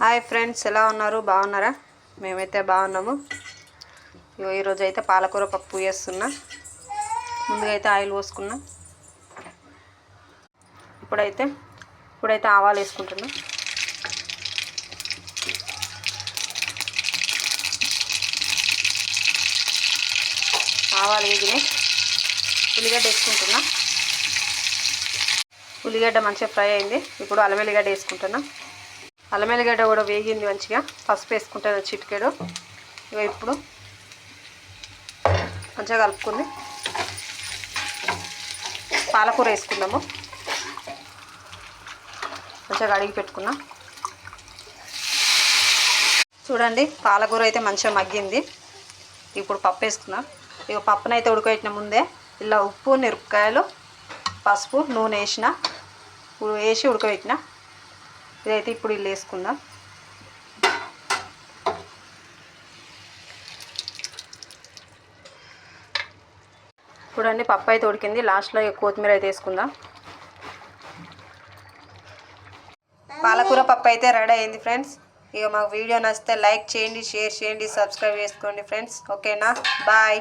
Hi friends, ఎలా ఉన్నారు? బాగున్నారా? మేమైతే బాగున్నాము. ఈరోజు అయితే పాలకూర పప్పు చేస్తున్నా. ముందుగా అయితే ఆయిల్ పోసుకున్నా. ఇప్పుడైతే ఆవాలు వేసుకుంటున్నా. ఆవాలు వేగినాయి. ఉల్లిగడ్డ వేసుకుంటున్నా. ఉల్లిగడ్డ మంచిగా ఫ్రై అయింది. ఇప్పుడు అల్లం వెల్లిగడ్డ వేసుకుంటున్నా. అల్లం వెల్లిగడ్డ కూడా వేగింది మంచిగా. పసుపు వేసుకుంటాను చిటికెడు. ఇప్పుడు మంచిగా కలుపుకుంది. పాలకూర వేసుకుందాము. మంచిగా కడిగి పెట్టుకున్నా. చూడండి, పాలకూర అయితే మంచిగా మగ్గింది. ఇప్పుడు పప్పు వేసుకున్నా. ఇక పప్పునైతే ఉడకబెట్టిన ముందే ఇలా ఉప్పు, మిరపకాయలు, పసుపు, నూనె వేసి ఉడకబెట్టిన. ఇదైతే ఇప్పుడు ఇల్లు వేసుకుందాం. చూడండి, పప్పు అయితే ఉడికింది. లాస్ట్లో కొత్తిమీర అయితే వేసుకుందాం. పాలకూర పప్పు అయితే రెడీ అయింది ఫ్రెండ్స్. ఇక మాకు వీడియో నచ్చితే లైక్ చేయండి, షేర్ చేయండి, సబ్స్క్రైబ్ చేసుకోండి ఫ్రెండ్స్. ఓకేనా? బాయ్.